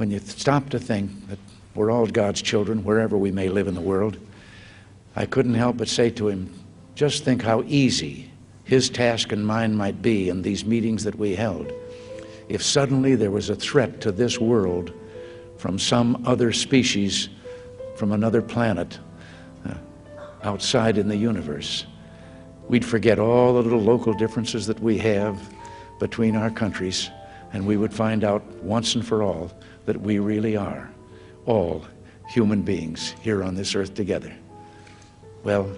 when you stop to think that we're all God's children, wherever we may live in the world, I couldn't help but say to him, just think how easy his task and mine might be in these meetings that we held if suddenly there was a threat to this world from some other species, from another planet, outside in the universe. We'd forget all the little local differences that we have between our countries, and we would find out once and for all that we really are all human beings here on this earth together. Well,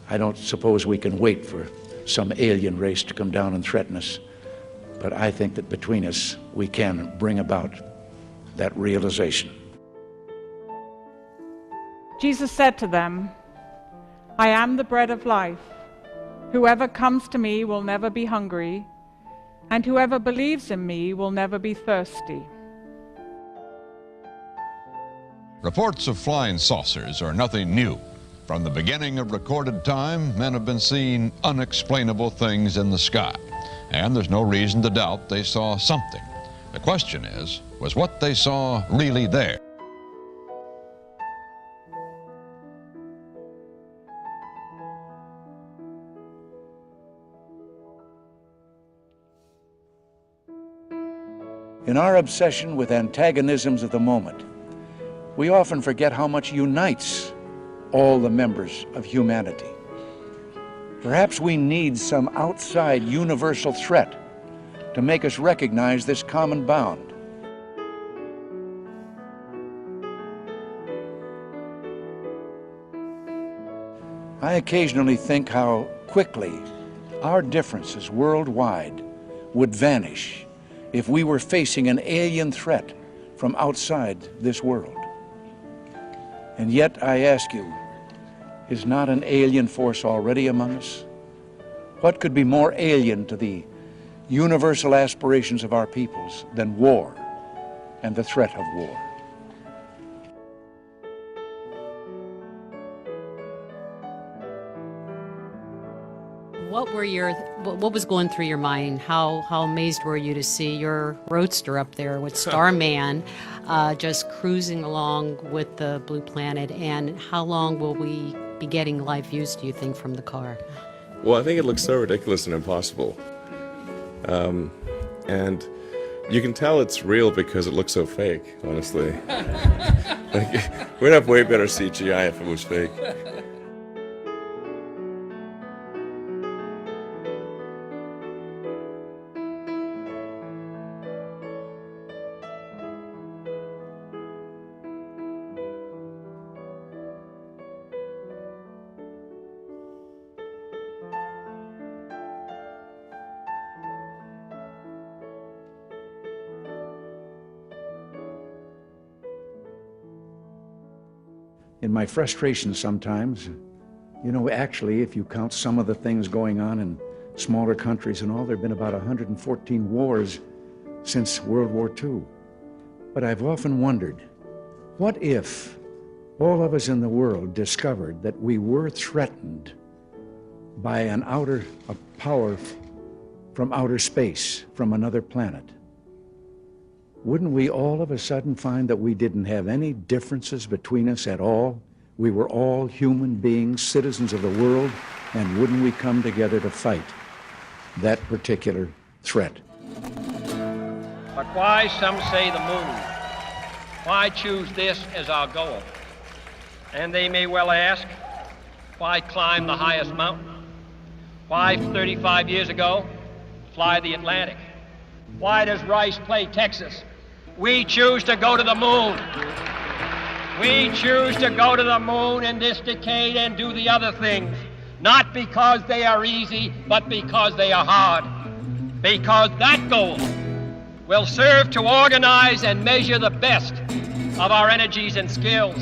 I don't suppose we can wait for some alien race to come down and threaten us, but I think that between us we can bring about that realization. Jesus said to them, I am the bread of life. Whoever comes to me will never be hungry, and whoever believes in me will never be thirsty. Reports of flying saucers are nothing new. From the beginning of recorded time, men have been seeing unexplainable things in the sky, and there's no reason to doubt they saw something. The question is, was what they saw really there? In our obsession with antagonisms of the moment, we often forget how much unites all the members of humanity. Perhaps we need some outside universal threat to make us recognize this common bound. I occasionally think how quickly our differences worldwide would vanish if we were facing an alien threat from outside this world. And yet, I ask you, is not an alien force already among us? What could be more alien to the universal aspirations of our peoples than war and the threat of war? What was going through your mind? How amazed were you to see your roadster up there with Starman just cruising along with the blue planet? And how long will we be getting live views, do you think, from the car? Well, I think it looks so ridiculous and impossible. And you can tell it's real because it looks so fake, honestly. We'd have way better CGI if it was fake. In my frustration sometimes, you know, actually, if you count some of the things going on in smaller countries and all, there have been about 114 wars since World War II. But I've often wondered, what if all of us in the world discovered that we were threatened by a power from outer space, from another planet? Wouldn't we all of a sudden find that we didn't have any differences between us at all? We were all human beings, citizens of the world, and wouldn't we come together to fight that particular threat? But why, some say, the moon? Why choose this as our goal? And they may well ask, why climb the highest mountain? Why, 35 years ago, fly the Atlantic? Why does Rice play Texas? We choose to go to the moon. We choose to go to the moon in this decade and do the other things, not because they are easy, but because they are hard. Because that goal will serve to organize and measure the best of our energies and skills.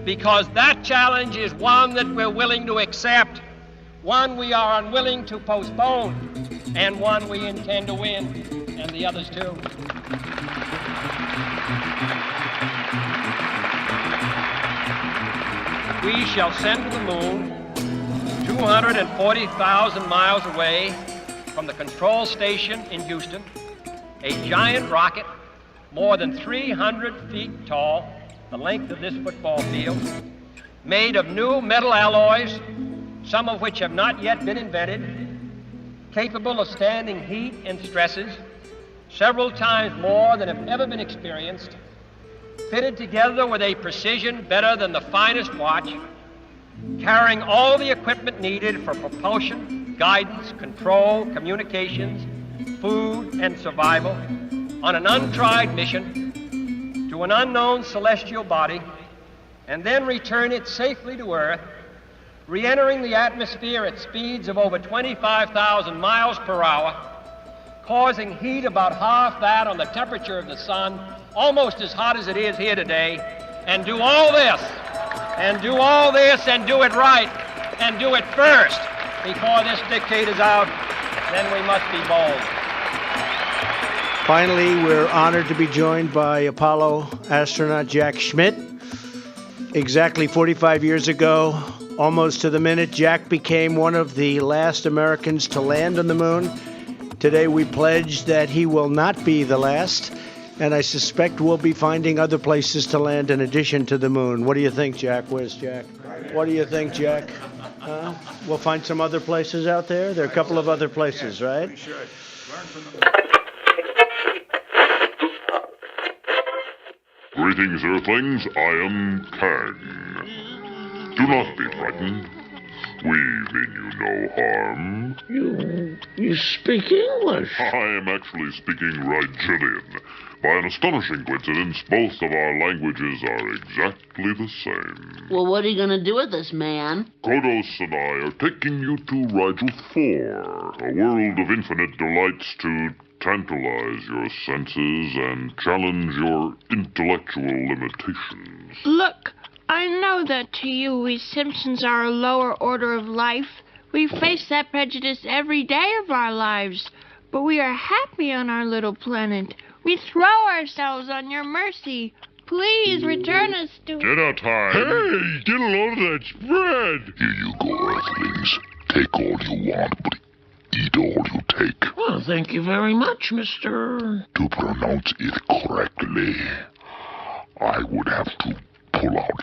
Because that challenge is one that we're willing to accept, one we are unwilling to postpone, and one we intend to win, and the others too. We shall send to the moon, 240,000 miles away from the control station in Houston, a giant rocket more than 300 feet tall, the length of this football field, made of new metal alloys, some of which have not yet been invented, capable of standing heat and stresses several times more than have ever been experienced, fitted together with a precision better than the finest watch, carrying all the equipment needed for propulsion, guidance, control, communications, food, and survival on an untried mission to an unknown celestial body, and then return it safely to Earth, re-entering the atmosphere at speeds of over 25,000 miles per hour, causing heat about half that on the temperature of the sun, almost as hot as it is here today, and do all this, and do all this, and do it right, and do it first before this decade is out, then we must be bold. Finally, we're honored to be joined by Apollo astronaut Jack Schmitt. Exactly 45 years ago, almost to the minute, Jack became one of the last Americans to land on the moon. Today we pledge that he will not be the last, and I suspect we'll be finding other places to land in addition to the moon. What do you think, Jack? Where's Jack? What do you think, Jack? We'll find some other places out there? There are a couple of other places, right? We should. Learn from the... Greetings, Earthlings. I am Kang. Do not be frightened. We mean you no harm. You speak English? I am actually speaking Rigelian. By an astonishing coincidence, both of our languages are exactly the same. Well, what are you going to do with us, man? Kodos and I are taking you to Rigel 4, a world of infinite delights to tantalize your senses and challenge your intellectual limitations. Look, I know that to you we Simpsons are a lower order of life. We face that prejudice every day of our lives. But we are happy on our little planet. We throw ourselves on your mercy. Please return us to... Dinner time! Hey, get a load of that spread! Here you go, Earthlings. Take all you want, but eat all you take. Well, thank you very much, Mr. To pronounce it correctly, I would have to pull out